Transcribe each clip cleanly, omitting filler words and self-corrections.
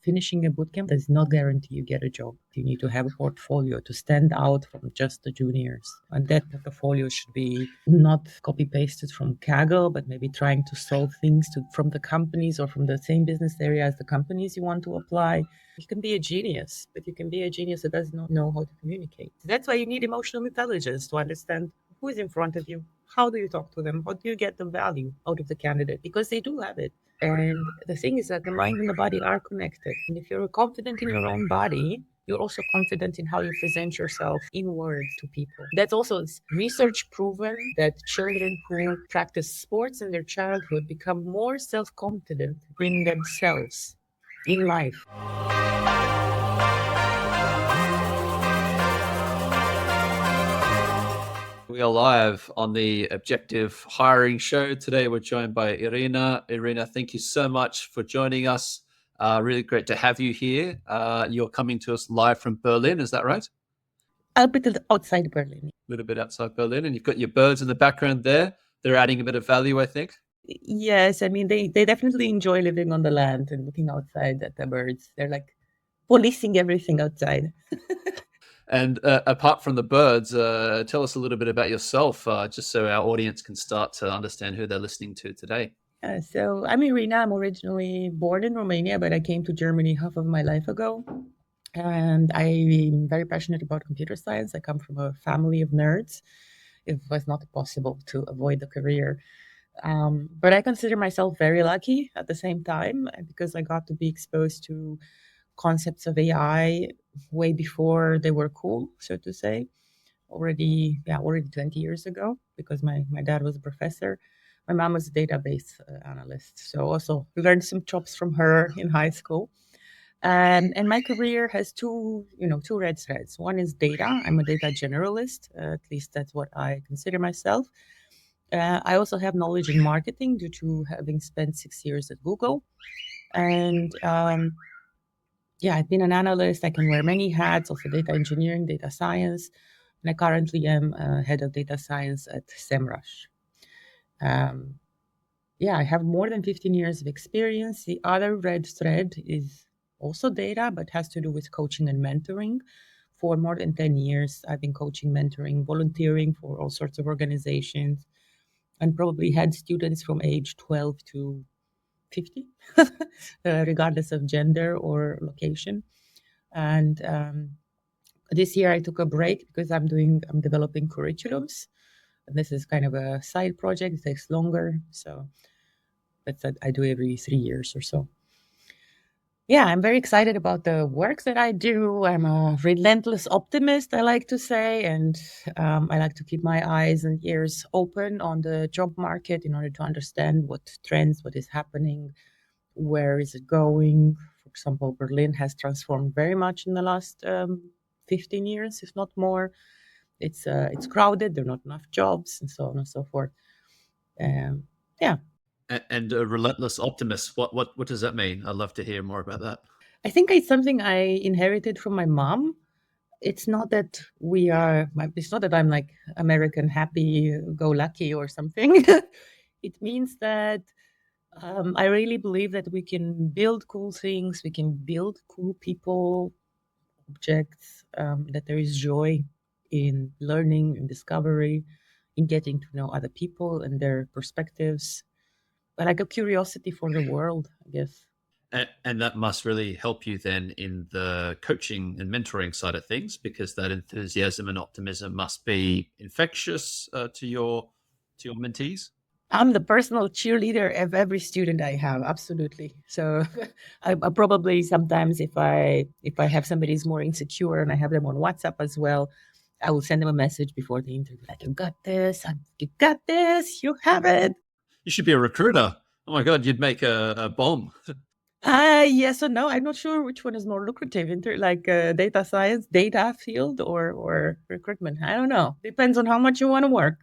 finishing a bootcamp does not guarantee you get a job. You need to have a portfolio to stand out from just the juniors. And that portfolio should be not copy pasted from Kaggle, but maybe trying to solve things from the companies or from the same business area as the companies you want to apply. You can be a genius, but you can be a genius that does not know how to communicate. That's why you need emotional intelligence to understand who is in front of you. How do you talk to them? How do you get the value out of the candidate? Because they do have it. And the thing is that the mind and the body are connected. And if you're confident in your own body, you're also confident in how you present yourself in words to people. That's also research proven that children who practice sports in their childhood become more self-confident in themselves in life. We are live on the Objective Hiring Show. Today we're joined by Irina. Irina, thank you so much for joining us. Really great to have you here. You're coming to us live from Berlin, is that right? A bit outside Berlin. A little bit outside Berlin, and you've got your birds in the background there. They're adding a bit of value, I think. Yes, I mean, they definitely enjoy living on the land and looking outside at the birds. They're like policing everything outside. And apart from the birds, tell us a little bit about yourself, just so our audience can start to understand who they're listening to today. So I'm Irina. I'm originally born in Romania, but I came to Germany half of my life ago. And I'm very passionate about computer science. I come from a family of nerds. It was not possible to avoid the career. But I consider myself very lucky at the same time because I got to be exposed to concepts of AI way before they were cool, so to say. Already 20 years ago, because my dad was a professor. My mom was a database analyst, so also learned some chops from her in high school. And my career has two red threads. One is data. I'm a data generalist. At least that's what I consider myself. I also have knowledge in marketing due to having spent 6 years at Google. And I've been an analyst. I can wear many hats, also data engineering, data science. And I currently am head of data science at Semrush. I have more than 15 years of experience. The other red thread is also data, but has to do with coaching and mentoring. For more than 10 years, I've been coaching, mentoring, volunteering for all sorts of organizations, and probably had students from age 12 to 50, regardless of gender or location. And this year I took a break because I'm developing curriculums. And this is kind of a side project. It takes longer. So that's what I do every 3 years or so. Yeah, I'm very excited about the work that I do. I'm a relentless optimist, I like to say, and I like to keep my eyes and ears open on the job market in order to understand what trends, what is happening, where is it going. For example, Berlin has transformed very much in the last 15 years, if not more. It's crowded, there are not enough jobs, and so on and so forth. Yeah. And a relentless optimist. What does that mean? I'd love to hear more about that. I think it's something I inherited from my mom. It's not that it's not that I'm like American happy go lucky or something. It means that I really believe that we can build cool things, we can build cool people, objects, that there is joy in learning and discovery, in getting to know other people and their perspectives, but like a curiosity for the world, I guess. And that must really help you then in the coaching and mentoring side of things, because that enthusiasm and optimism must be infectious to your mentees. I'm the personal cheerleader of every student I have, absolutely. So I probably sometimes if I have somebody who's more insecure and I have them on WhatsApp as well, I will send them a message before the interview, like, you got this, you have it. You should be a recruiter. Oh my God, you'd make a bomb. Yes or no. I'm not sure which one is more lucrative, data science, data field, or recruitment. I don't know. Depends on how much you want to work.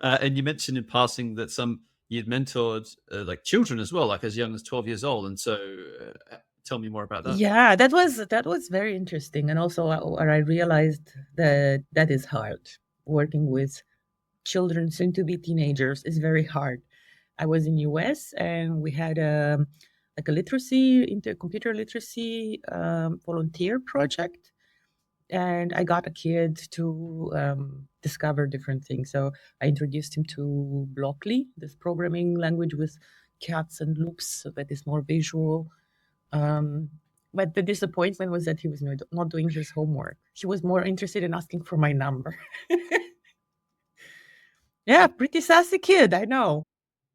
And you mentioned in passing that you'd mentored like children as well, like as young as 12 years old. And so tell me more about that. Yeah, that was very interesting. And also where I realized that is hard. Working with children, soon to be teenagers, is very hard. I was in US and we had like a literacy, computer literacy volunteer project. And I got a kid to discover different things. So I introduced him to Blockly, this programming language with cats and loops, so that is more visual. But the disappointment was that he was not doing his homework. He was more interested in asking for my number. Yeah, pretty sassy kid, I know.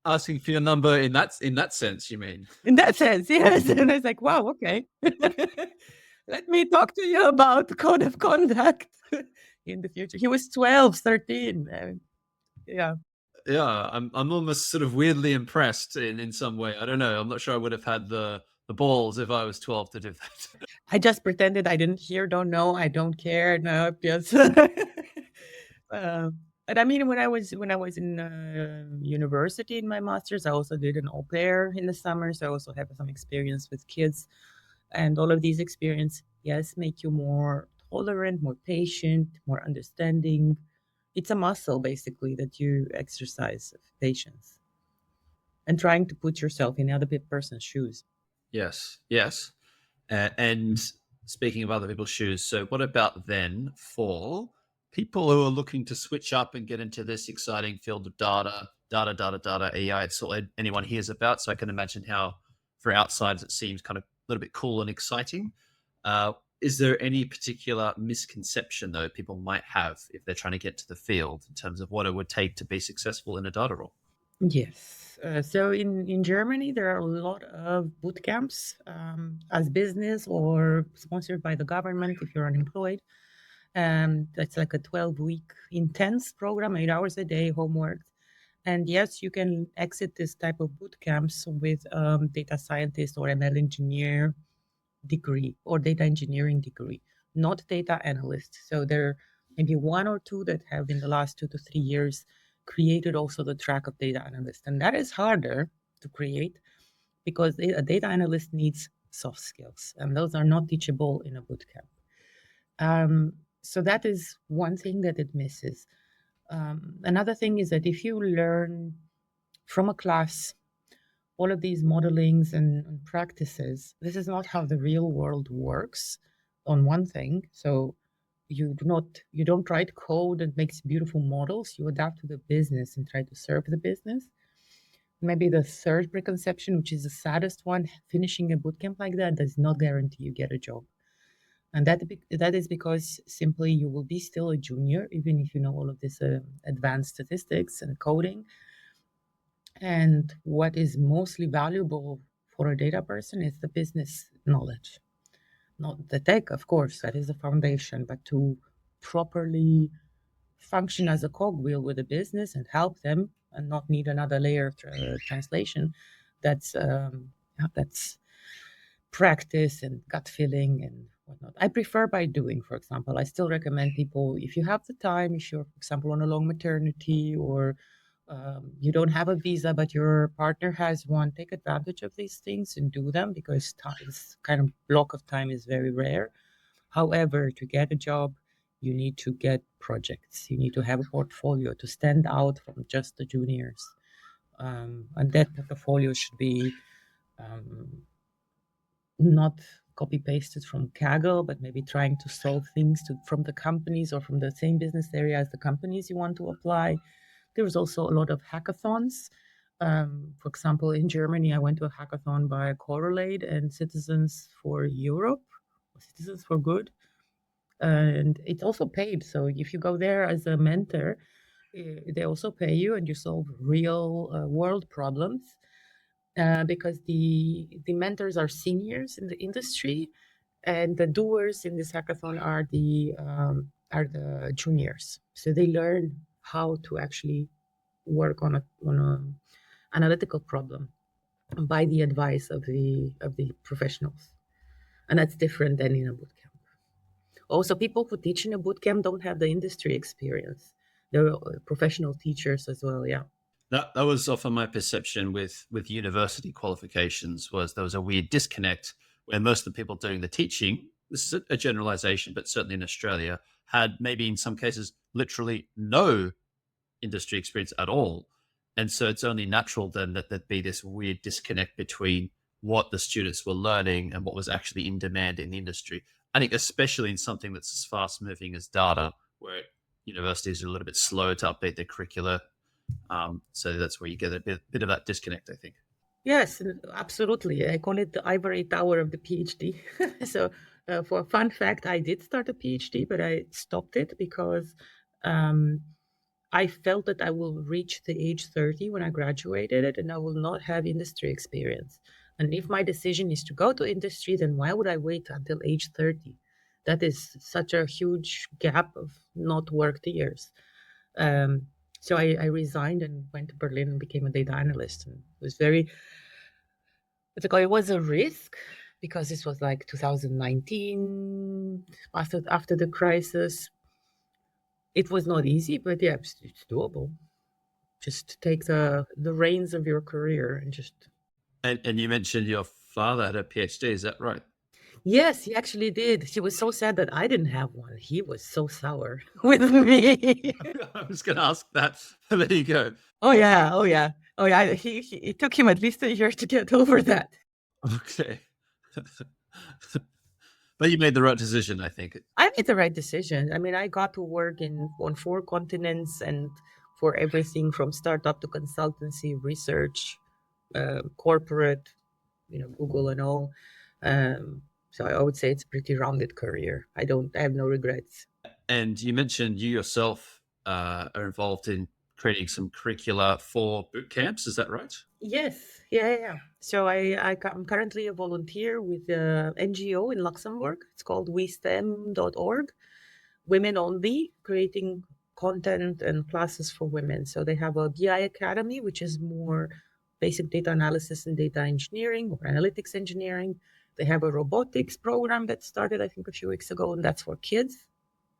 Asking for your number in that sense, you mean? In that sense, yes. And I was like, wow, okay. Let me talk to you about code of conduct in the future. He was 12, 13. Yeah. Yeah, I'm almost sort of weirdly impressed in some way. I don't know. I'm not sure I would have had the balls if I was 12 to do that. I just pretended I didn't hear, don't know, I don't care. No, yes. But I mean, when I was in university in my master's, I also did an au pair in the summer, so I also have some experience with kids, and all of these experience, yes, make you more tolerant, more patient, more understanding. It's a muscle basically that you exercise of patience and trying to put yourself in the other person's shoes. Yes, yes. And speaking of other people's shoes, so what about then for people who are looking to switch up and get into this exciting field of data, AI? It's all anyone hears about. So I can imagine how, for outsiders, it seems kind of a little bit cool and exciting. Is there any particular misconception, though, people might have if they're trying to get to the field in terms of what it would take to be successful in a data role? Yes. So in Germany, there are a lot of boot camps as business or sponsored by the government if you're unemployed. That's like a 12-week intense program, 8 hours a day, homework. And yes, you can exit this type of boot camps with data scientist or ML engineer degree or data engineering degree, not data analyst. So there may be one or two that have in the last 2 to 3 years created also the track of data analyst. And that is harder to create because a data analyst needs soft skills, and those are not teachable in a bootcamp. So that is one thing that it misses. Another thing is that if you learn from a class all of these modelings and practices, this is not how the real world works on one thing. So you don't write code that makes beautiful models. You adapt to the business and try to serve the business. Maybe the third preconception, which is the saddest one, finishing a bootcamp like that does not guarantee you get a job. And that is because simply you will be still a junior, even if you know all of this advanced statistics and coding. And what is mostly valuable for a data person is the business knowledge, not the tech, of course, that is the foundation, but to properly function as a cogwheel with the business and help them and not need another layer of translation. That's practice and gut feeling and whatnot. I prefer by doing, for example. I still recommend people, if you have the time, if you're, for example, on a long maternity or you don't have a visa, but your partner has one, take advantage of these things and do them because this kind of block of time is very rare. However, to get a job, you need to get projects. You need to have a portfolio to stand out from just the juniors. And that portfolio should be um, not copy pasted from Kaggle, but maybe trying to solve things from the companies or from the same business area as the companies you want to apply. There's also a lot of hackathons. For example, in Germany, I went to a hackathon by Correlate and Citizens for Europe, Citizens for Good, and it's also paid. So if you go there as a mentor, they also pay you, and you solve real world problems because the mentors are seniors in the industry, and the doers in this hackathon are the juniors. So they learn how to actually work on a analytical problem by the advice of the professionals, and that's different than in a bootcamp. Also, people who teach in a bootcamp don't have the industry experience. They're professional teachers as well. Yeah. That was often my perception with university qualifications was there was a weird disconnect where most of the people doing the teaching, this is a generalization, but certainly in Australia, had maybe in some cases literally no industry experience at all. And so it's only natural then that there'd be this weird disconnect between what the students were learning and what was actually in demand in the industry. I think especially in something that's as fast moving as data, where universities are a little bit slow to update their curricula. So that's where you get a bit of that disconnect, I think. Yes, absolutely. I call it the ivory tower of the PhD. So, for a fun fact, I did start a PhD, but I stopped it because um, I felt that I will reach the age 30 when I graduated it, and I will not have industry experience. And if my decision is to go to industry, then why would I wait until age 30? That is such a huge gap of not worked years. Um, so I resigned and went to Berlin and became a data analyst. And it was very, it was a risk because this was like 2019, after the crisis. It was not easy, but yeah, it's doable. Just take the reins of your career and just. And you mentioned your father had a PhD. Is that right? Yes, he actually did. She was so sad that I didn't have one. He was so sour with me. I was going to ask that. There you go. Oh yeah, oh yeah, oh yeah. It took him at least a year to get over that. Okay. But you made the right decision, I think. I made the right decision. I mean, I got to work in on 4 continents and for everything from startup to consultancy, research, corporate, Google and all. So I would say it's a pretty rounded career. I have no regrets. And you mentioned you yourself are involved in creating some curricula for boot camps. Is that right? Yes, yeah. So I'm currently a volunteer with the NGO in Luxembourg. It's called WeSTEM.org, women only, creating content and classes for women. So they have a BI Academy, which is more basic data analysis and data engineering or analytics engineering. They have a robotics program that started, I think, a few weeks ago, and that's for kids,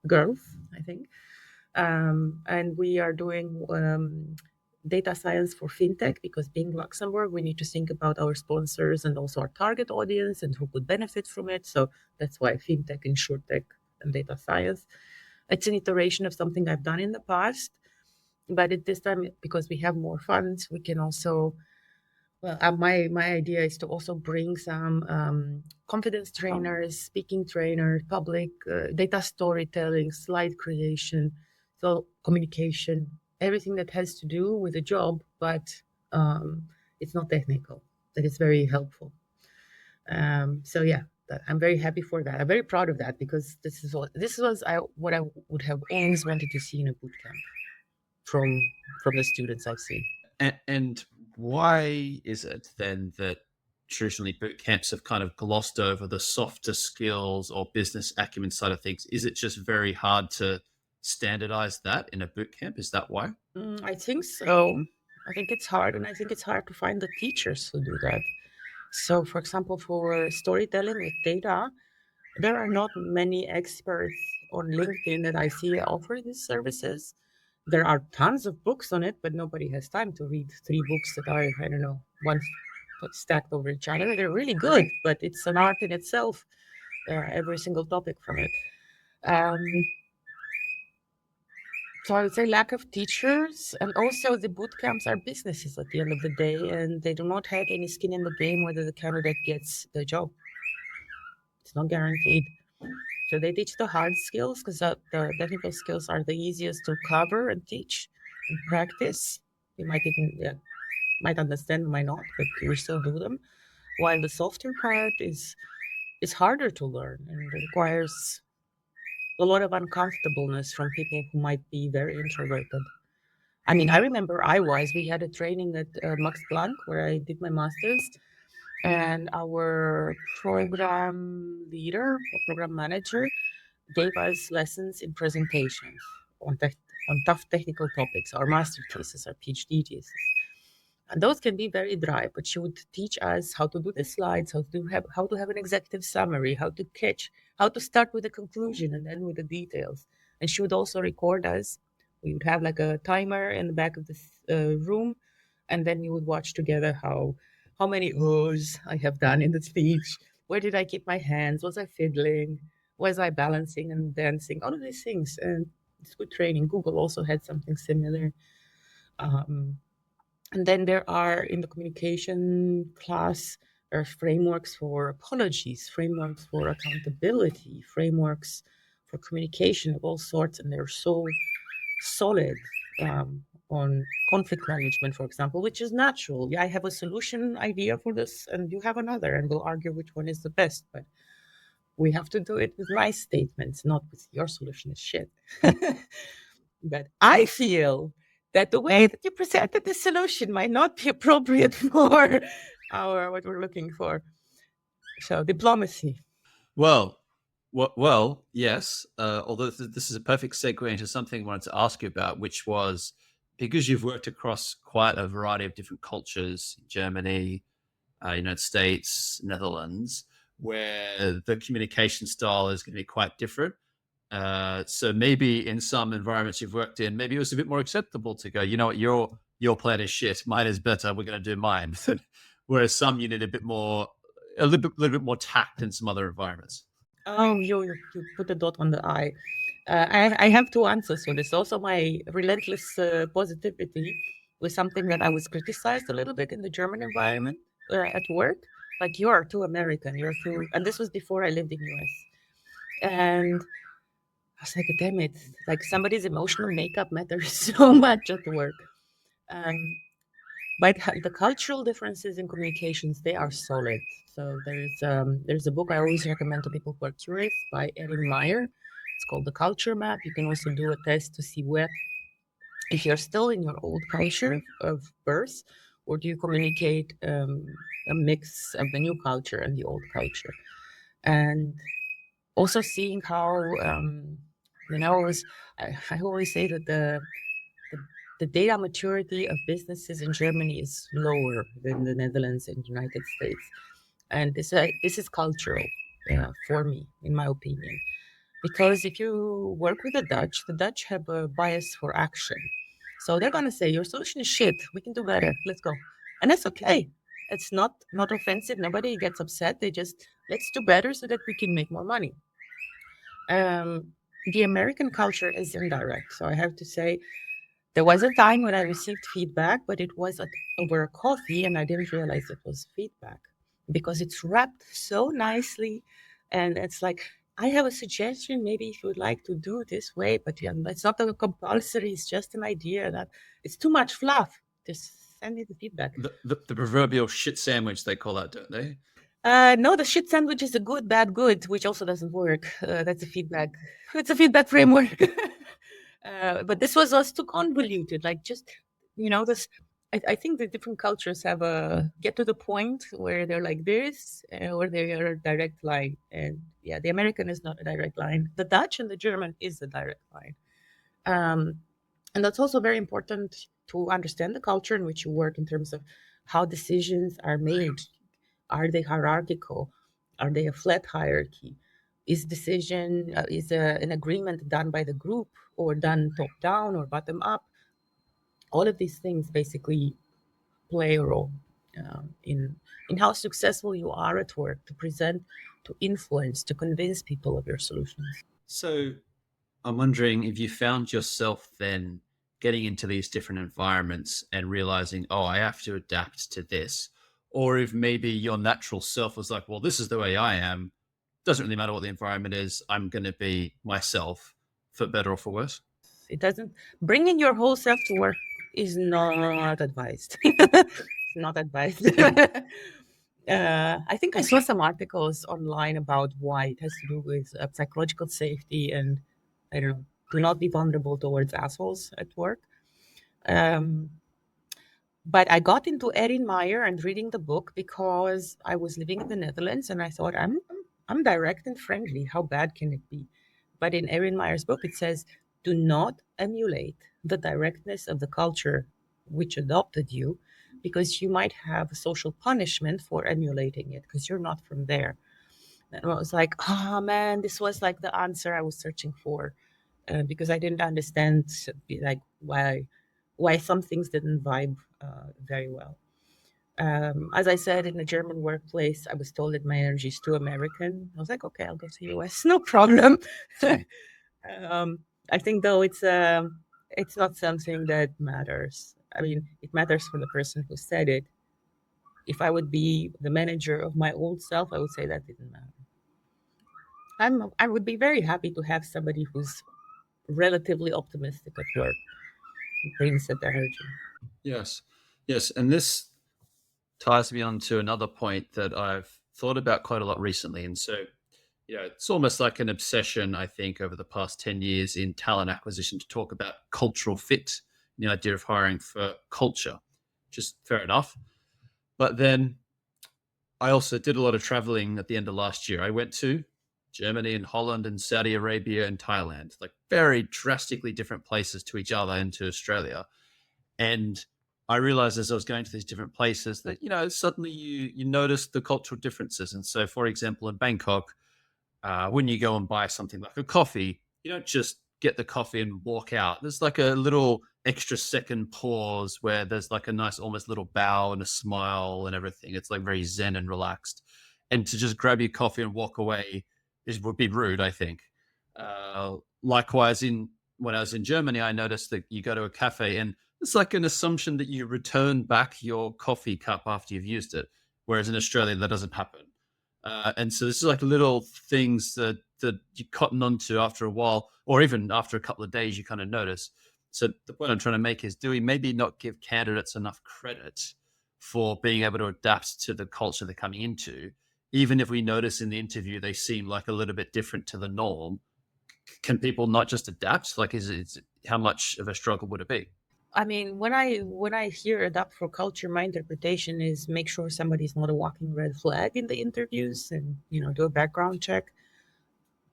girls, I think. And we are doing data science for fintech because being Luxembourg, we need to think about our sponsors and also our target audience and who could benefit from it. So that's why fintech, insurtech, and data science. It's an iteration of something I've done in the past, but at this time, because we have more funds, we can also. Well, my idea is to also bring some confidence trainers, speaking trainers, public data storytelling, slide creation, so communication, everything that has to do with the job, but it's not technical. That is very helpful. So yeah, I'm very happy for that. I'm very proud of that because what I would have always wanted to see in a bootcamp from the students I've seen. And why is it then that traditionally boot camps have kind of glossed over the softer skills or business acumen side of things? Is it just very hard to standardize that in a boot camp? Is that why? I think so. I think it's hard, and I think it's hard to find the teachers who do that. So, for example, for storytelling with data, there are not many experts on LinkedIn that I see offer these services. There are tons of books on it, but nobody has time to read 3 books that are, I don't know, one stacked over each other. They're really good, but it's an art in itself, every single topic from it. Um, So I would say lack of teachers, and also the boot camps are businesses at the end of the day, and they do not have any skin in the game whether the candidate gets the job. It's not guaranteed. So they teach the hard skills because the technical skills are the easiest to cover and teach and practice. You might even might understand, might not, but you still do them. While the softer part is harder to learn and it requires a lot of uncomfortableness from people who might be very introverted. I mean, I remember we had a training at Max Planck where I did my master's, and our program leader or program manager gave us lessons in presentations on, on tough technical topics, our master thesis, our PhD thesis. And those can be very dry, but she would teach us how to do the slides, how to have an executive summary, how to catch, how to start with the conclusion and then with the details. And she would also record us. We would have like a timer in the back of the room, and then we would watch together how many ohs I have done in the speech. Where did I keep my hands? Was I fiddling? Was I balancing and dancing? All of these things, and it's good training. Google also had something similar. Um, and then there are in the communication class, There are frameworks for apologies, frameworks for accountability, frameworks for communication of all sorts, and they're so solid on conflict management, for example, which is natural. Yeah, I have a solution idea for this, and you have another, and we'll argue which one is the best. But we have to do it with my statements, not with your solution is shit. But I feel that the way that you presented the solution might not be appropriate for our what we're looking for. So diplomacy. Well, yes. Although this is a perfect segue into something I wanted to ask you about, which was because you've worked across quite a variety of different cultures, Germany, United States, Netherlands, where the communication style is going to be quite different. So maybe in some environments you've worked in, maybe it was a bit more acceptable to go, you know what, your plan is shit, mine is better, we're going to do mine. Whereas some you need a little bit more tact in some other environments. Oh, you put a dot on the I. I have two answers for this. Also, my relentless positivity was something that I was criticized a little bit in the German environment at work. Like, you're too American, you're too, and this was before I lived in US. And I was like, damn it, like somebody's emotional makeup matters so much at work. Um, but the cultural differences in communications, they are solid. So there's a book I always recommend to people who are curious by Erin Meyer. It's called The Culture Map. You can also do a test to see where, if you're still in your old culture of birth, or do you communicate a mix of the new culture and the old culture. And also seeing how, I always say that the, the data maturity of businesses in Germany is lower than the Netherlands and United States. And this is cultural for me, in my opinion. Because if you work with the Dutch have a bias for action. So they're going to say, your solution is shit. We can do better. Let's go. And that's okay. It's not offensive. Nobody gets upset. They just, let's do better so that we can make more money. The American culture is indirect. So I have to say, there was a time when I received feedback, but it was over a coffee, and I didn't realize it was feedback because it's wrapped so nicely. And it's like, I have a suggestion. Maybe if you would like to do it this way, but yeah, it's not a compulsory. It's just an idea that it's too much fluff. Just send me the feedback. The proverbial shit sandwich they call that, don't they? No, the shit sandwich is a good, bad, good, which also doesn't work. That's a feedback. It's a feedback framework. But this was us too convoluted. Like, just this. I think the different cultures have a get to the point where they're like this, or they are a direct line. And yeah, the American is not a direct line. The Dutch and the German is a direct line. Um, and that's also very important to understand the culture in which you work in terms of how decisions are made. Are they hierarchical? Are they a flat hierarchy? Is decision an agreement done by the group or done top down or bottom up? All of these things basically play a role in how successful you are at work to present, to influence, to convince people of your solutions. So I'm wondering if you found yourself then getting into these different environments and realizing, oh, I have to adapt to this. Or if maybe your natural self was like, well, this is the way I am. Doesn't really matter what the environment is. I'm going to be myself for better or for worse. It doesn't bringing your whole self to work is not advised. It's not advised. I think I saw some articles online about why it has to do with psychological safety and I don't know, do not be vulnerable towards assholes at work. Um, but I got into Erin Meyer and reading the book because I was living in the Netherlands and I thought I'm direct and friendly. How bad can it be? But in Erin Meyer's book, it says, do not emulate the directness of the culture which adopted you because you might have a social punishment for emulating it because you're not from there. And I was like, oh man, this was like the answer I was searching for because I didn't understand like why some things didn't vibe very well. As I said, in the German workplace, I was told that my energy is too American. I was like, okay, I'll go to US, no problem. I think though it's not something that matters. I mean, it matters for the person who said it, If I would be the manager of my old self, I would say that didn't matter. I would be very happy to have somebody who's relatively optimistic at work, brings that energy. Yes. Yes. And this ties me on to another point that I've thought about quite a lot recently. And so, it's almost like an obsession, I think, over the past 10 years in talent acquisition to talk about cultural fit, the idea of hiring for culture, just fair enough. But then I also did a lot of traveling at the end of last year. I went to Germany and Holland and Saudi Arabia and Thailand, like very drastically different places to each other and to Australia. And I realized as I was going to these different places that, suddenly you notice the cultural differences. And so, for example, in Bangkok, when you go and buy something like a coffee, you don't just get the coffee and walk out. There's like a little extra second pause where there's like a nice, almost little bow and a smile and everything. It's like very zen and relaxed. And to just grab your coffee and walk away would be rude, I think. Likewise, in when I was in Germany, I noticed that you go to a cafe and it's like an assumption that you return back your coffee cup after you've used it, whereas in Australia that doesn't happen. And so this is like little things that you cotton onto after a while, or even after a couple of days, you kind of notice. So the point I'm trying to make is, do we maybe not give candidates enough credit for being able to adapt to the culture they're coming into, even if we notice in the interview they seem like a little bit different to the norm? Can people not just adapt? Like, how much of a struggle would it be? I mean, when I hear adapt for culture, my interpretation is make sure somebody's not a walking red flag in the interviews, and do a background check.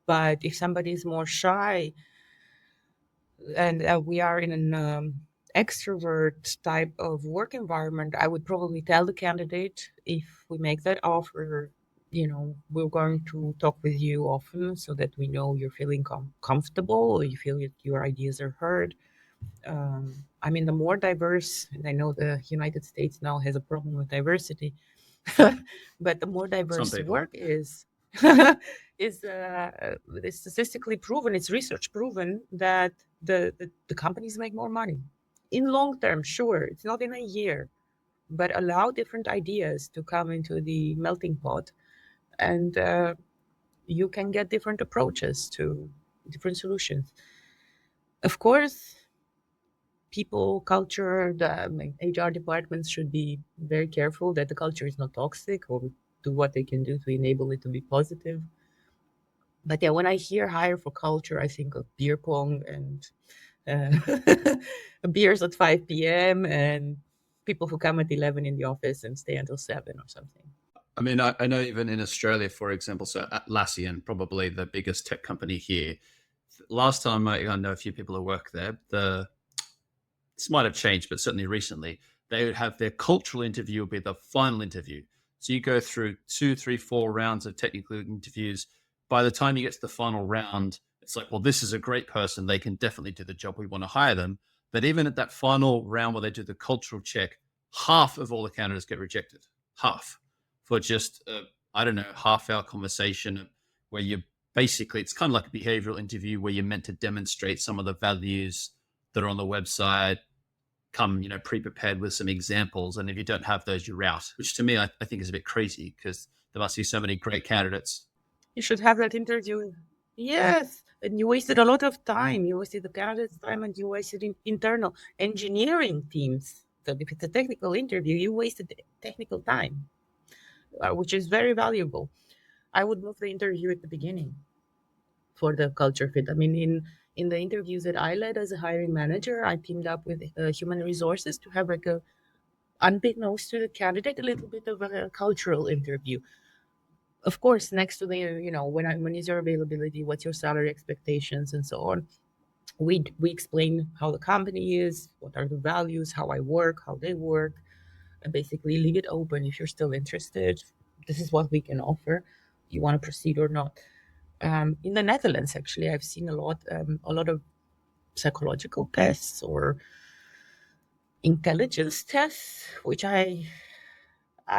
But if somebody's more shy, and we are in an extrovert type of work environment, I would probably tell the candidate, if we make that offer, we're going to talk with you often so that we know you're feeling comfortable, or you feel that your ideas are heard. I mean, the more diverse, and I know the United States now has a problem with diversity, but the more Some diverse the people. work is, it's statistically proven, it's research proven that the companies make more money in long term. Sure, it's not in a year, but allow different ideas to come into the melting pot, and you can get different approaches to different solutions. Of course, people culture, the HR departments should be very careful that the culture is not toxic, or do what they can do to enable it to be positive. But yeah, when I hear hire for culture, I think of beer pong and uh, beers at 5 p.m. and people who come at 11 in the office and stay until 7 or something. I mean, I know even in Australia, for example, so Atlassian, probably the biggest tech company here. Last time I know a few people who work there, this might have changed, but certainly recently, they would have their cultural interview would be the final interview. So you go through two, three, 4 rounds of technical interviews. By the time you get to the final round, it's like, well, this is a great person. They can definitely do the job. We want to hire them. But even at that final round where they do the cultural check, half of all the candidates get rejected. Half for just, I don't know, half-hour conversation where you basically, it's kind of like a behavioral interview where you're meant to demonstrate some of the values that are on the website, come pre-prepared with some examples, and if you don't have those, you're out, which to me I think is a bit crazy because there must be so many great candidates. You should have that interview. Yes. And you wasted a lot of time. You wasted the candidate's time, and you wasted internal engineering teams. So if it's a technical interview, you wasted technical time, which is very valuable. I would move the interview at the beginning for the culture fit. I mean, in the interviews that I led as a hiring manager, I teamed up with human resources to have like a, unbeknownst to the candidate, a little bit of a cultural interview. Of course, next to the, when is your availability, what's your salary expectations, and so on. We explain how the company is, what are the values, how I work, how they work, and basically leave it open. If you're still interested, this is what we can offer. You want to proceed or not. In the Netherlands, actually, I've seen a lot of psychological tests or intelligence tests, which I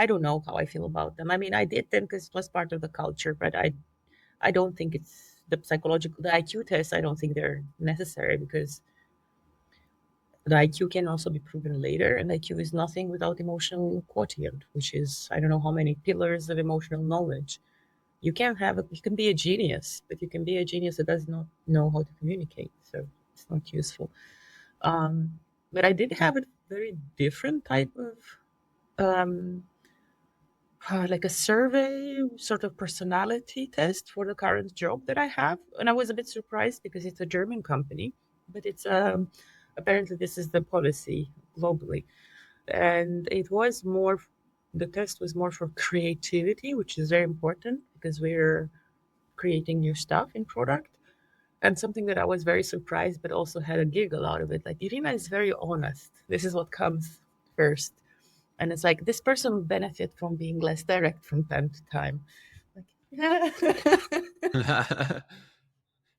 don't know how I feel about them. I mean, I did them because it was part of the culture, but I don't think it's the IQ tests. I don't think they're necessary because The IQ can also be proven later, and IQ is nothing without emotional quotient, which is I don't know how many pillars of emotional knowledge. You can be a genius, but you can be a genius that does not know how to communicate. So it's not useful. But I did have a very different type of um, like a survey sort of personality test for the current job that I have. And I was a bit surprised because it's a German company, but it's apparently this is the policy globally. And it was more, the test was more for creativity, which is very important because we're creating new stuff in product. And something that I was very surprised, but also had a giggle out of it. Like Irina is very honest. This is what comes first. And it's like this person will benefit from being less direct from time to time. Like, yeah.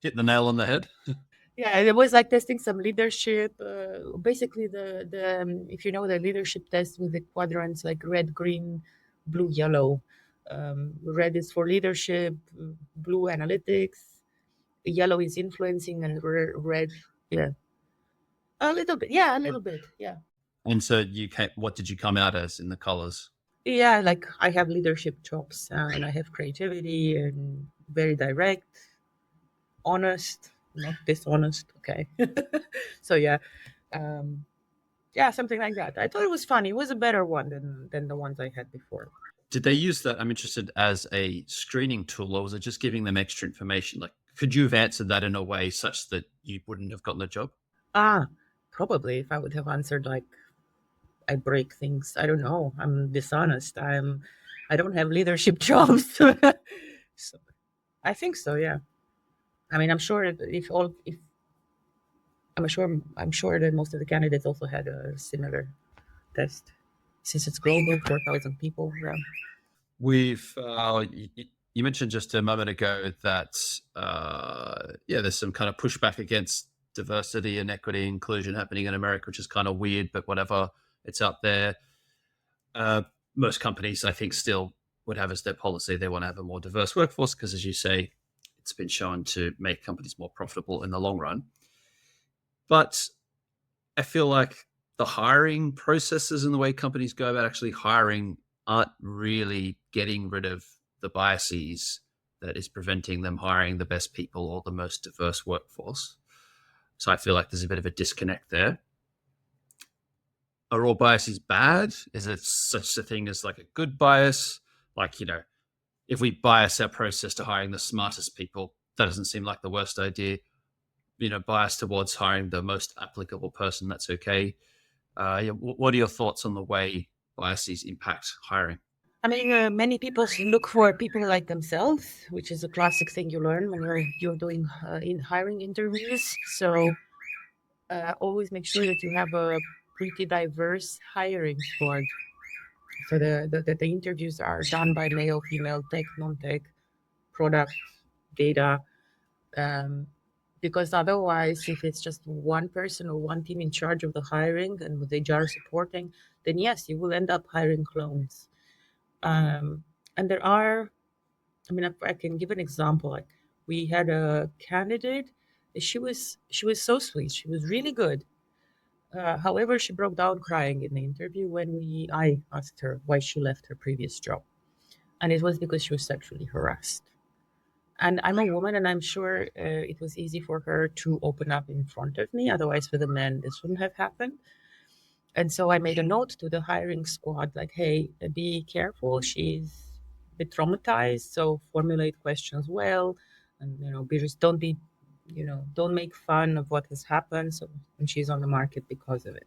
Hit the nail on the head. Yeah, it was like testing some leadership. Basically, the if you know the leadership test with the quadrants like red, green, blue, yellow. Red is for leadership, blue analytics, yellow is influencing, and red, yeah, a little bit, yeah, a little bit, yeah. And so you came, what did you come out as in the colors? Yeah, like I have leadership chops and I have creativity and very direct, honest, not dishonest. Okay. So um, yeah, something like that. I thought it was funny. It was a better one than the ones I had before. Did they use that? I'm interested, as a screening tool, or was it just giving them extra information? Like, could you have answered that in a way such that you wouldn't have gotten the job? Ah, probably if I would have answered like I break things. I don't know. I'm dishonest. I don't have leadership jobs. So I think so. Yeah. I mean, I'm sure if I'm sure that most of the candidates also had a similar test since it's global, 4,000 people. Yeah. We've you mentioned just a moment ago that yeah, there's some kind of pushback against diversity and equity inclusion happening in America, which is kind of weird, but whatever, it's out there. Uh, Most companies, I think, still would have as their policy they want to have a more diverse workforce because, as you say, it's been shown to make companies more profitable in the long run. But I feel like the hiring processes and the way companies go about actually hiring aren't really getting rid of the biases that is preventing them hiring the best people or the most diverse workforce. So I feel like there's a bit of a disconnect there. Are all biases bad? Is it such a thing as like a good bias? Like, if we bias our process to hiring the smartest people, that doesn't seem like the worst idea. Bias towards hiring the most applicable person, that's okay. Yeah, what are your thoughts on the way biases impact hiring? I mean, many people look for people like themselves, which is a classic thing you learn when you're doing in hiring interviews. So always make sure that you have a pretty diverse hiring squad. So the interviews are done by male, female, tech, non-tech, product, data. Um, because otherwise, if it's just one person or one team in charge of the hiring and with HR supporting, then yes, you will end up hiring clones. And there are, I mean, I can give an example. Like we had a candidate. She was so sweet. She was really good. However, she broke down crying in the interview when I asked her why she left her previous job, and it was because she was sexually harassed. And I'm a woman, and I'm sure it was easy for her to open up in front of me. Otherwise, with a man, this wouldn't have happened. And so I made a note to the hiring squad, like, "Hey, be careful. She's a bit traumatized, so formulate questions well, and don't be, don't make fun of what has happened. So, and she's on the market because of it."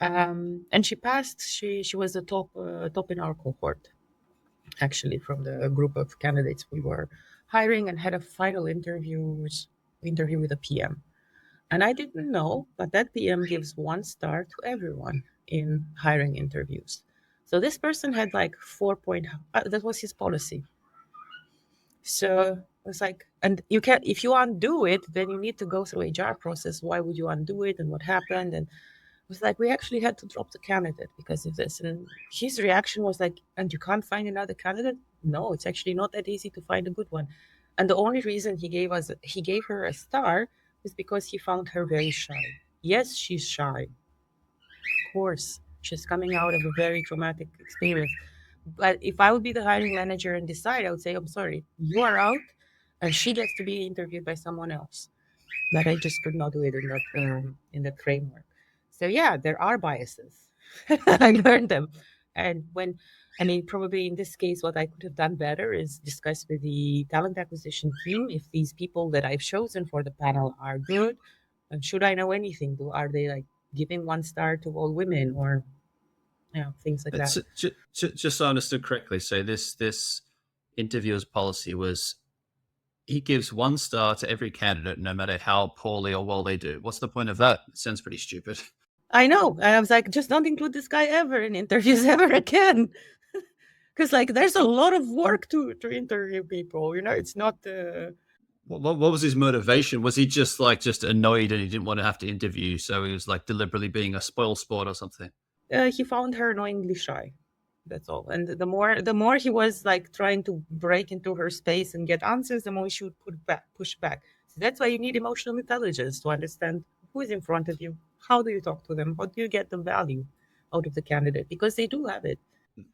And she passed. She was the top in our cohort, actually, from the group of candidates we were hiring, and had a final interview with a PM. And I didn't know, but that PM gives 1 star to everyone in hiring interviews. So this person had like 4 point. That was his policy. So it's like, and you can't, if you undo it, then you need to go through HR process. Why would you undo it, and what happened? And it was like we actually had to drop the candidate because of this. And his reaction was like, "And you can't find another candidate?" No, it's actually not that easy to find a good one. And the only reason he gave her a star was because he found her very shy. Yes, she's shy. Of course, she's coming out of a very traumatic experience. But if I would be the hiring manager and decide, I would say, I'm sorry, you are out, and she gets to be interviewed by someone else. But I just could not do it in that framework. So yeah, there are biases. I learned them, and when I mean, probably in this case, what I could have done better is discuss with the talent acquisition team if these people that I've chosen for the panel are good, and should I know anything? Are they like giving 1 star to all women, or things like that? Just so I understood correctly, so this interviewer's policy was he gives 1 star to every candidate, no matter how poorly or well they do. What's the point of that? It sounds pretty stupid. I know. I was like, just don't include this guy ever in interviews ever again. Because like there's a lot of work to interview people. It's not What was his motivation? Was he just annoyed and he didn't want to have to interview, so he was like deliberately being a spoil sport or something? he found her annoyingly shy. That's all. And the more he was like trying to break into her space and get answers, the more she would push back. So that's why you need emotional intelligence to understand who is in front of you. How do you talk to them? How do you get the value out of the candidate? Because they do have it.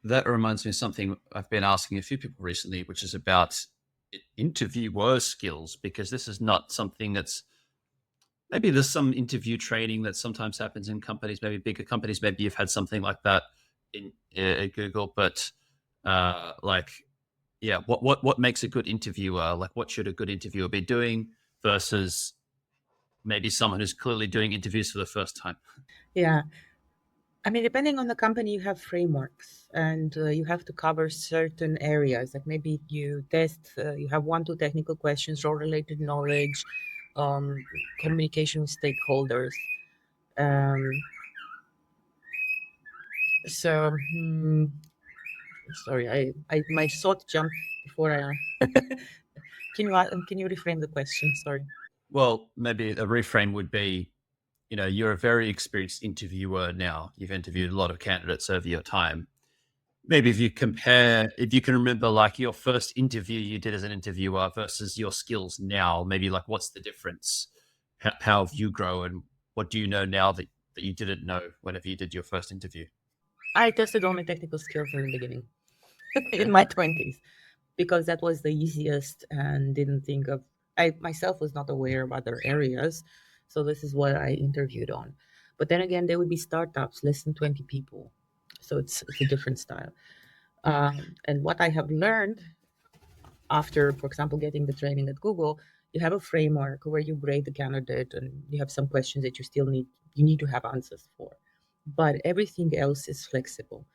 That reminds me of something I've been asking a few people recently, which is about interviewer skills, because this is not something that's maybe there's some interview training that sometimes happens in companies, maybe bigger companies. Maybe you've had something like that in at Google, but like, yeah, what makes a good interviewer? Like, what should a good interviewer be doing versus maybe someone who's clearly doing interviews for the first time? Yeah. I mean, depending on the company, you have frameworks and you have to cover certain areas. Like maybe you test, you have 1, 2 technical questions, role related knowledge, um, communication with stakeholders. Um, so, sorry, I my thought jumped before I. Can you reframe the question? Sorry. Well, maybe a reframe would be, you're a very experienced interviewer now. You've interviewed a lot of candidates over your time. Maybe if you can remember like your first interview you did as an interviewer versus your skills now, maybe like what's the difference? How have you grown? And what do you know now that you didn't know whenever you did your first interview? I tested all my technical skills in the beginning, in Okay. my 20s, because that was the easiest and didn't think of. I myself was not aware of other areas, so this is what I interviewed on. But then again, there would be startups, less than 20 people, so it's a different style. And what I have learned after, for example, getting the training at Google, you have a framework where you grade the candidate, and you have some questions that you need to have answers for. But everything else is flexible.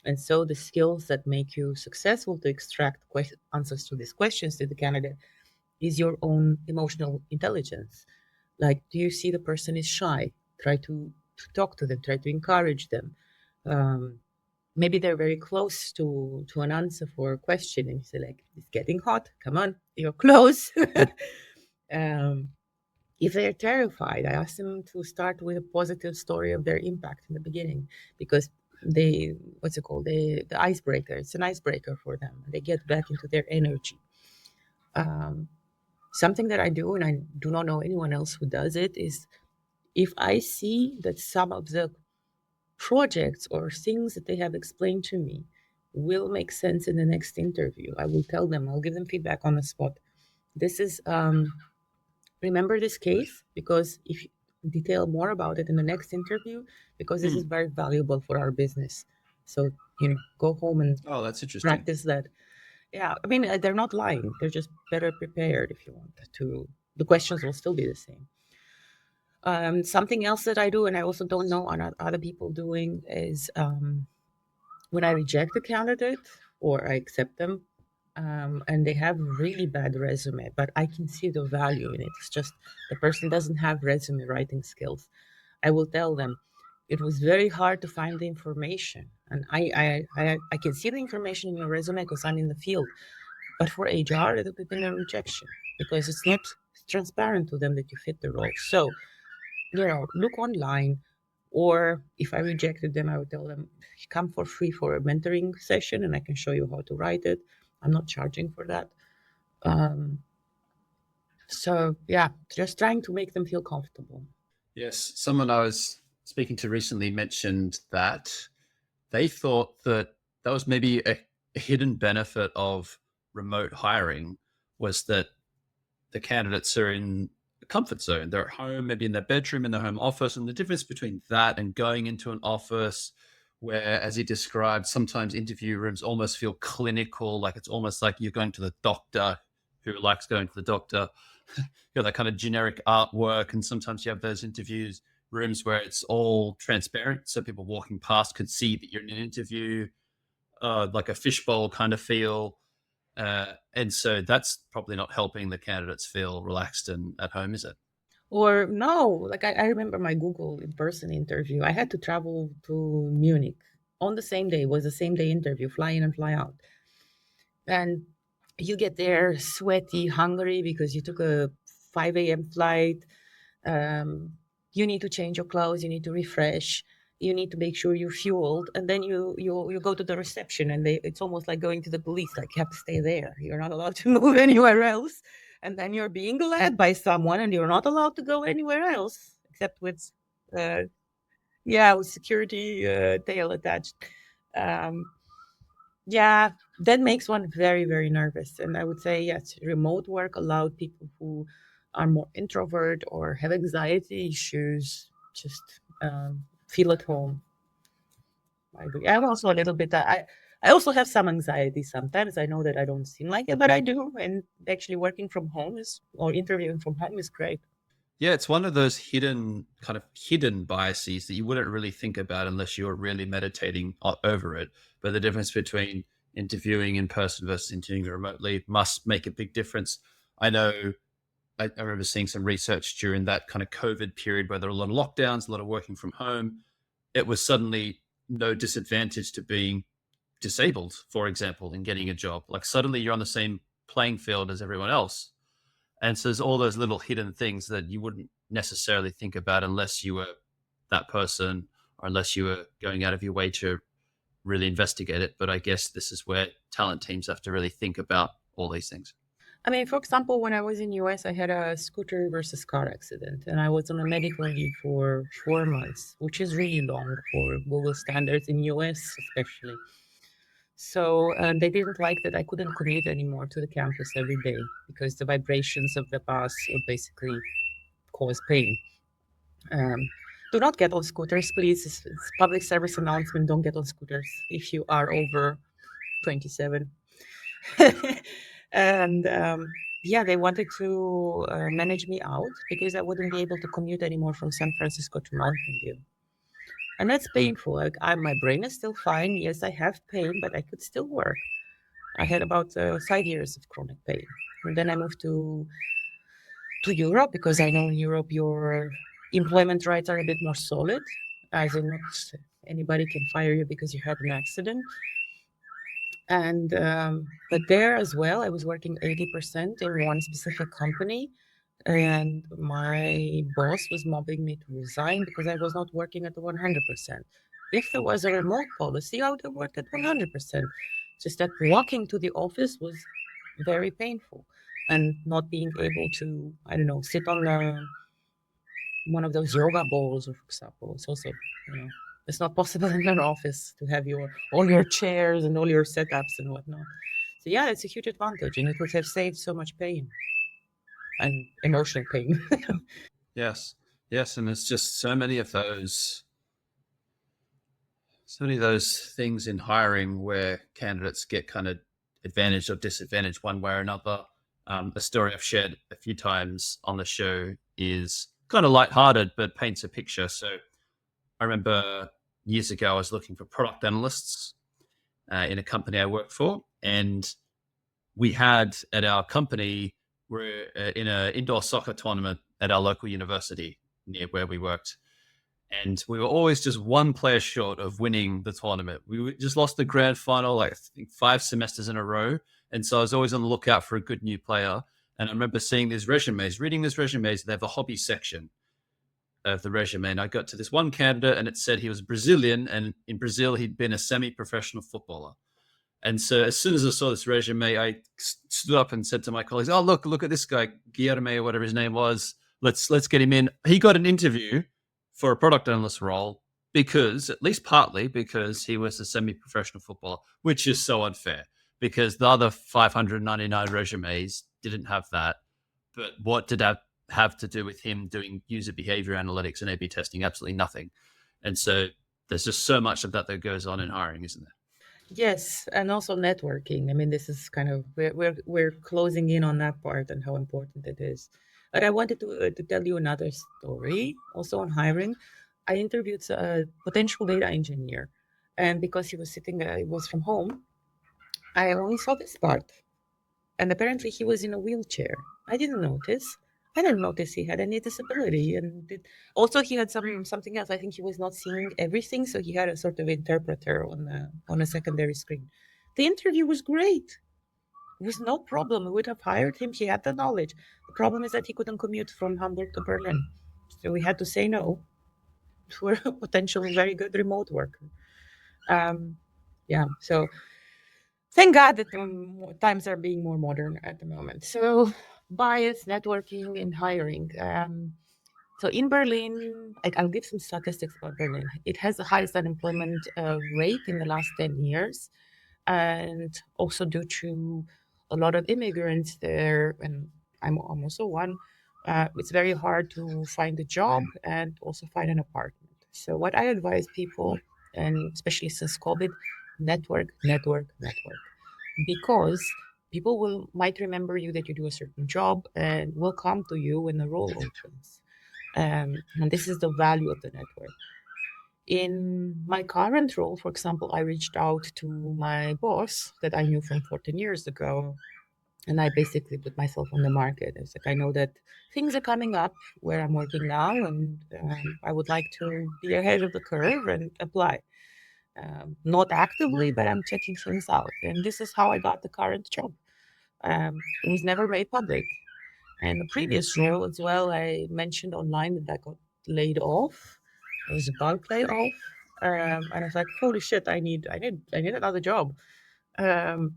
And so the skills that make you successful to extract answers to these questions to the candidate is your own emotional intelligence. Like, do you see the person is shy? Try to talk to them, try to encourage them. Um, Maybe they're very close to an answer for a question, and you say, like, it's getting hot. Come on, you're close. um, if they're terrified, I ask them to start with a positive story of their impact in the beginning, because what's it called? The icebreaker. It's an icebreaker for them. They get back into their energy. Um, Something that I do, and I do not know anyone else who does it, is if I see that some of the projects or things that they have explained to me will make sense in the next interview, I will tell them, I'll give them feedback on the spot. This is remember this case, because if you detail more about it in the next interview, because this is Hmm. very valuable for our business. So, go home and Oh, that's interesting. practice that. Yeah, I mean, they're not lying. They're just better prepared. If you want to, the questions will still be the same. Something else that I do, and I also don't know on other people doing, is when I reject a candidate or I accept them, and they have really bad resume, but I can see the value in it. It's just the person doesn't have resume writing skills. I will tell them it was very hard to find the information, and I can see the information in your resume because I'm in the field. But for HR, it would have been a rejection because it's not transparent to them that you fit the role. So, look online, or if I rejected them, I would tell them, come for free for a mentoring session and I can show you how to write it. I'm not charging for that. Um, so, yeah, just trying to make them feel comfortable. Yes, someone I was speaking to recently mentioned that they thought that that was maybe a hidden benefit of remote hiring was that the candidates are in a comfort zone. They're at home, maybe in their bedroom, in their home office. And the difference between that and going into an office where, as he described, sometimes interview rooms almost feel clinical, like it's almost like you're going to the doctor who likes going to the doctor. You got that kind of generic artwork. And sometimes you have those interviews rooms where it's all transparent. So people walking past could see that you're in an interview, like a fishbowl kind of feel. And so that's probably not helping the candidates feel relaxed and at home, is it? Or no, like I remember my Google in-person interview. I had to travel to Munich on the same day. It was the same day interview, fly in and fly out. And you get there sweaty, hungry because you took a 5 a.m. flight. Um, you need to change your clothes. You need to refresh. You need to make sure you're fueled, and then you go to the reception, and it's almost like going to the police. Like you have to stay there. You're not allowed to move anywhere else. And then you're being led by someone, and you're not allowed to go anywhere else except with, uh, yeah, with security tail attached. Um, yeah, that makes one very, very nervous. And I would say, yes, remote work allowed people who are more introvert or have anxiety issues just feel at home. I agree. I'm also a little bit, I also have some anxiety sometimes. I know that I don't seem like it, but I do. And actually working from home or interviewing from home is great. Yeah, it's one of those hidden biases that you wouldn't really think about unless you're really meditating over it. But the difference between interviewing in person versus interviewing remotely must make a big difference. I know I remember seeing some research during that kind of COVID period where there were a lot of lockdowns, a lot of working from home. It was suddenly no disadvantage to being disabled, for example, in getting a job. Like suddenly you're on the same playing field as everyone else. And so there's all those little hidden things that you wouldn't necessarily think about unless you were that person or unless you were going out of your way to really investigate it. But I guess this is where talent teams have to really think about all these things. I mean, for example, when I was in US, I had a scooter versus car accident, and I was on a medical leave for 4 months, which is really long for Google standards in US, especially. So they didn't like that I couldn't commute anymore to the campus every day because the vibrations of the bus basically cause pain. Um, do not get on scooters, please. It's public service announcement. Don't get on scooters if you are over 27. And yeah, they wanted to manage me out because I wouldn't be able to commute anymore from San Francisco to Mountain View. And that's painful. Like my brain is still fine. Yes, I have pain, but I could still work. I had about 5 years of chronic pain. And then I moved to Europe because I know in Europe your employment rights are a bit more solid, as in not anybody can fire you because you had an accident. And but there as well, I was working 80% in one specific company, and my boss was mobbing me to resign because I was not working at the 100%. If there was a remote policy, I would have worked at 100%. Just that walking to the office was very painful, and not being able to, I don't know, sit on one of those yoga balls, for example. It's also, it's not possible in an office to have all your chairs and all your setups and whatnot. So yeah, it's a huge advantage, and it would have saved so much pain and emotional pain. Yes. Yes. And there's just so many of those things in hiring where candidates get kind of advantaged or disadvantaged one way or another. A story I've shared a few times on the show is kind of lighthearted, but paints a picture. So I remember years ago, I was looking for product analysts in a company I worked for. And we had at our company, we're in an indoor soccer tournament at our local university near where we worked. And we were always just one player short of winning the tournament. Just lost the grand final, like I think 5 semesters in a row. And so I was always on the lookout for a good new player. And I remember seeing these resumes, reading these resumes. They have a hobby section of the resume. And I got to this one candidate and it said he was Brazilian. And in Brazil, he'd been a semi professional footballer. And so as soon as I saw this resume, I stood up and said to my colleagues, "Oh, look at this guy, Guilherme, or whatever his name was. let's get him in. He got an interview for a product analyst role because, at least partly, because he was a semi-professional footballer, which is so unfair because the other 599 resumes didn't have that. But what did that have to do with him doing user behavior analytics and A/B testing? Absolutely nothing. And so there's just so much of that goes on in hiring, isn't there? Yes, and also networking. I mean, this is kind of we're closing in on that part and how important it is. But I wanted to tell you another story, also on hiring. I interviewed a potential data engineer, and because he was sitting, he was from home. I only saw this part, and apparently he was in a wheelchair. I didn't notice. I didn't notice he had any disability, and also he had something else. I think he was not seeing everything, so he had a sort of interpreter on a secondary screen. The interview was great. It was no problem. We would have hired him. He had the knowledge. The problem is that he couldn't commute from Hamburg to Berlin, so we had to say no to a potentially very good remote worker. Um, yeah, so thank God that times are being more modern at the moment. So, bias, networking, and hiring. So, in Berlin, I'll give some statistics about Berlin. It has the highest unemployment rate in the last 10 years. And also, due to a lot of immigrants there, and I'm also one, it's very hard to find a job and also find an apartment. So, what I advise people, and especially since COVID, network, network, network, because people will might remember you that you do a certain job and will come to you when the role opens. And this is the value of the network. In my current role, for example, I reached out to my boss that I knew from 14 years ago, and I basically put myself on the market. It's like I know that things are coming up where I'm working now, and I would like to be ahead of the curve and apply. Not actively, but I'm checking things out. And this is how I got the current job. It was never made public. And the previous role as well, I mentioned online that I got laid off. It was a bulk layoff. And I was like, holy shit, I need another job. Um,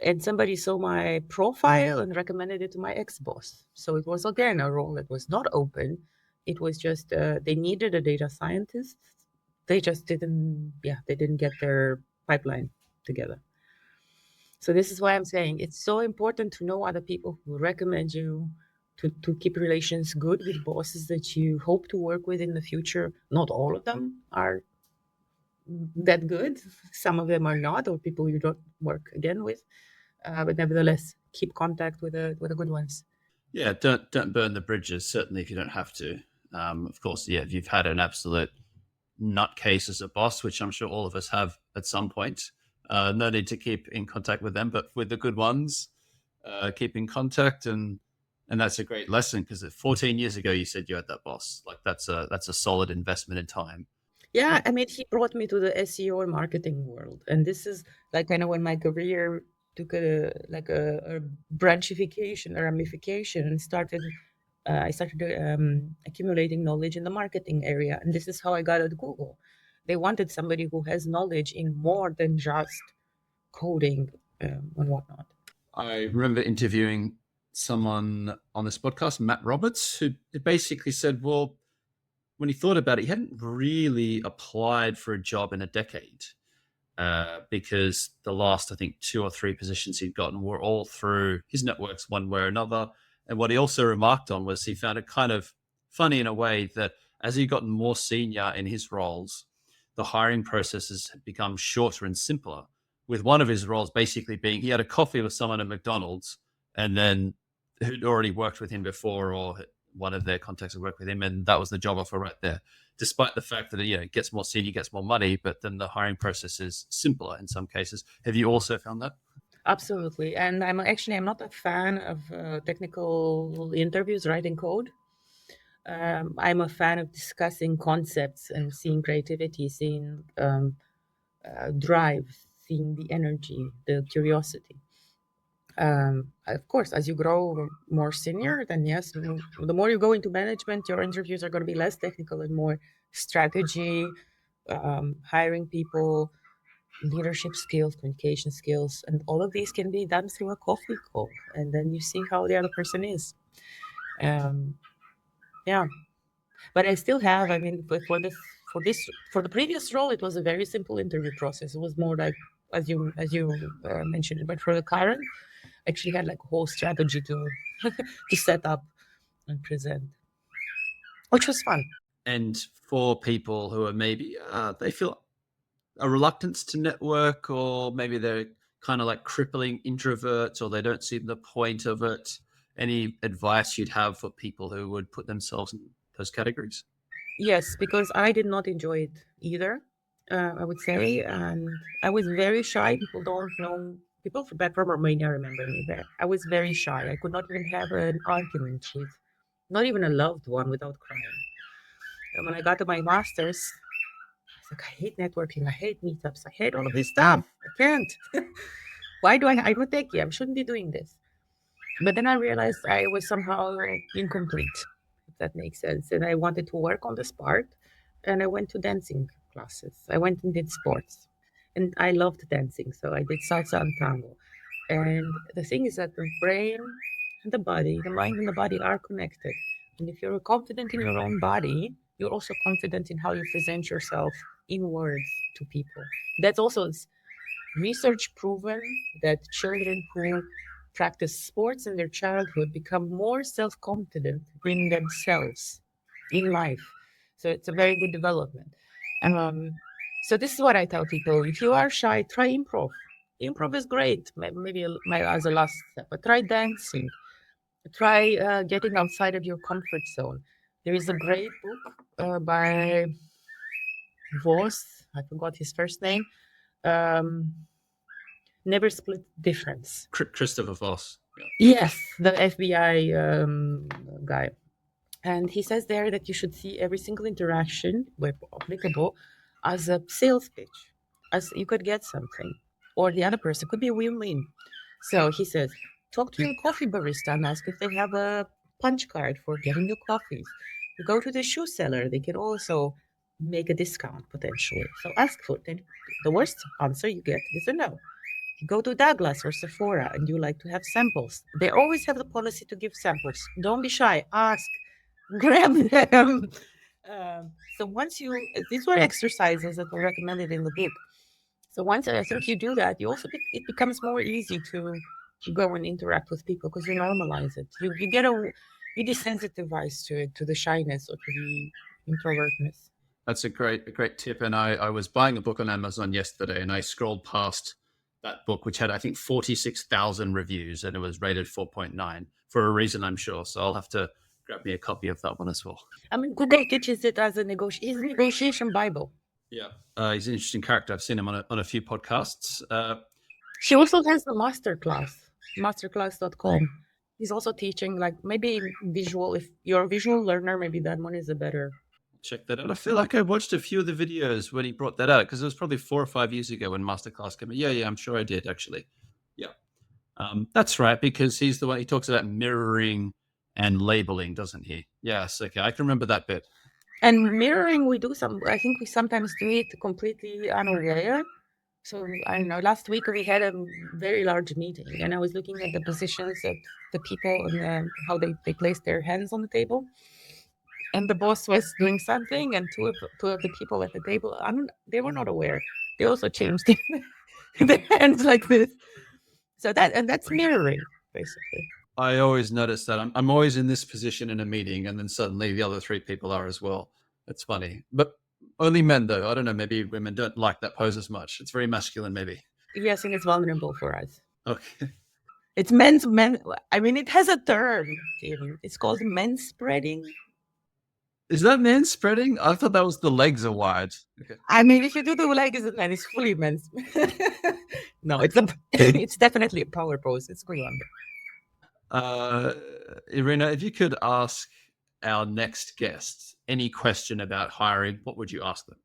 and somebody saw my profile and recommended it to my ex-boss. So it was again a role that was not open. It was just they needed a data scientist. They just didn't, yeah, they didn't get their pipeline together. So this is why I'm saying it's so important to know other people who recommend you, to keep relations good with bosses that you hope to work with in the future. Not all of them are that good. Some of them are not, or people you don't work again with. But nevertheless, keep contact with the good ones. Yeah, don't burn the bridges. Certainly, if you don't have to. Of course, yeah. If you've had an absolute nutcase as a boss, which I'm sure all of us have at some point, no need to keep in contact with them. But with the good ones, keep in contact, and that's a great lesson because 14 years ago you said you had that boss. Like that's a solid investment in time. Yeah, I mean, he brought me to the SEO and marketing world, and this is like kind of when my career took a branchification or ramification and started. I started accumulating knowledge in the marketing area, and this is how I got at Google. They wanted somebody who has knowledge in more than just coding and whatnot. I remember interviewing someone on this podcast, Matt Roberts, who basically said, well, when he thought about it, he hadn't really applied for a job in a decade because the last, I think, two or three positions he'd gotten were all through his networks one way or another. And what he also remarked on was he found it kind of funny in a way that as he gotten more senior in his roles, the hiring processes had become shorter and simpler. With one of his roles basically being he had a coffee with someone at McDonald's and then who'd already worked with him before or one of their contacts had worked with him, and that was the job offer right there. Despite the fact that it gets more senior, gets more money, but then the hiring process is simpler in some cases. Have you also found that? Absolutely, and I'm not a fan of technical interviews, writing code. I'm a fan of discussing concepts and seeing creativity, seeing drive, seeing the energy, the curiosity. Of course, as you grow more senior, then yes, the more you go into management, your interviews are going to be less technical and more strategy, hiring people, leadership skills, communication skills, and all of these can be done through a coffee call, and then you see how the other person is. Um, Yeah, but I still have. I mean, but for the previous role, it was a very simple interview process. It was more like as you mentioned. But for the current, I actually had like a whole strategy to to set up and present, which was fun. And for people who are maybe they feel a reluctance to network, or maybe they're kind of like crippling introverts, or they don't see the point of it, any advice you'd have for people who would put themselves in those categories? Yes, because I did not enjoy it either. I would say, and I was very shy. People don't know. People back from Romania remember me there. I was very shy. I could not even have an argument with, not even a loved one, without crying. And when I got to my master's, I was like, I hate networking. I hate meetups. I hate all of this stuff. I can't. Why do I? I'm a techie. I shouldn't be doing this. But then I realized I was somehow incomplete, if that makes sense. And I wanted to work on this part. And I went to dancing classes. I went and did sports. And I loved dancing. So I did salsa and tango. And the thing is that the brain and the body, the mind and the body are connected. And if you're confident in your own body, you're also confident in how you present yourself in words to people. That's also research proven that children who practice sports in their childhood become more self confident in themselves in life. So it's a very good development. So this is what I tell people: if you are shy, try improv. Improv is great. Maybe as a last step, but try dancing. Try getting outside of your comfort zone. There is a great book by Voss. I forgot his first name. Um, Never Split Difference. Christopher Voss. Yeah. Yes, the FBI guy. And he says there that you should see every single interaction, where applicable, as a sales pitch, as you could get something, or the other person could be a win-win. So he says, talk to your coffee barista and ask if they have a punch card for getting your coffees. You go to the shoe seller; they can also make a discount potentially. So ask for it. The worst answer you get is a no. You go to Douglas or Sephora and you like to have samples. They always have the policy to give samples. Don't be shy. Ask, grab them. So once you, these were exercises that were recommended in the book. So once I think you do that, you also it becomes more easy to go and interact with people because you normalize it. You get you desensitize to it, to the shyness or to the introvertness. That's a great tip. And I was buying a book on Amazon yesterday, and I scrolled past that book, which had I think 46,000 reviews, and it was rated 4.9 for a reason, I'm sure. So I'll have to grab me a copy of that one as well. I mean, Google teaches it as a negotiation Bible. Yeah, he's an interesting character. I've seen him on a few podcasts. She also has the masterclass, masterclass.com. He's also teaching like maybe visual. If you're a visual learner, maybe that one is a better. Check that out. I feel like I watched a few of the videos when he brought that out, because it was probably 4 or 5 years ago when Masterclass came out. Yeah, I'm sure I did actually. Yeah, that's right, because he's the one, he talks about mirroring and labeling, doesn't he? Yes, okay, I can remember that bit. And mirroring, we do some. I think we sometimes do it completely unaware. So I don't know. Last week we had a very large meeting, and I was looking at the positions of the people and how they placed their hands on the table. And the boss was doing something, and two of the people at the table, they were not aware. They also changed their hands like this. So that's mirroring, basically. I always notice that I'm always in this position in a meeting, and then suddenly the other three people are as well. It's funny, but only men though. I don't know. Maybe women don't like that pose as much. It's very masculine, maybe. Yes, and it's vulnerable for us. Okay. It's men's men. I mean, it has a term. It's called men spreading. Is that men spreading? I thought that was the legs are wide. Okay. I mean, if you do the legs, then it's fully men's. No, it's definitely a power pose. It's going on. Irina, if you could ask our next guest any question about hiring, what would you ask them?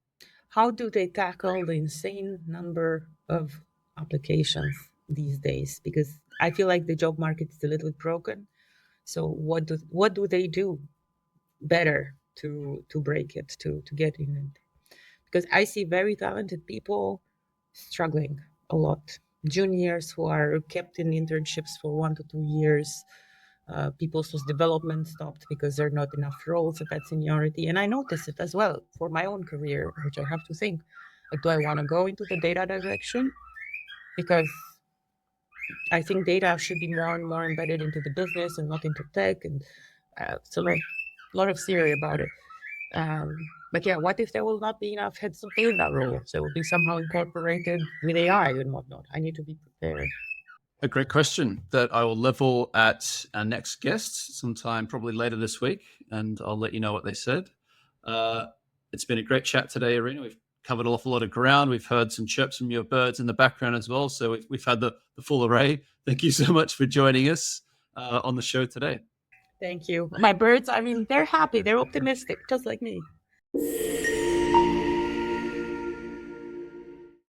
How do they tackle the insane number of applications these days? Because I feel like the job market is a little broken. So what do they do better to break it, to get in it? Because I see very talented people struggling a lot. Juniors who are kept in internships for 1 to 2 years, people's development stopped because there are not enough roles at that seniority. And I noticed it as well for my own career, which I have to think, like, do I want to go into the data direction? Because I think data should be more and more embedded into the business and not into tech. And so like a lot of theory about it. But yeah, what if there will not be enough heads of data roles? They will be somehow incorporated with AI and whatnot. I need to be prepared. A great question that I will level at our next guest sometime probably later this week, and I'll let you know what they said. It's been a great chat today, Irina. We've covered an awful lot of ground. We've heard some chirps from your birds in the background as well. So we've had the full array. Thank you so much for joining us on the show today. Thank you. My birds, I mean, they're happy, they're optimistic, just like me.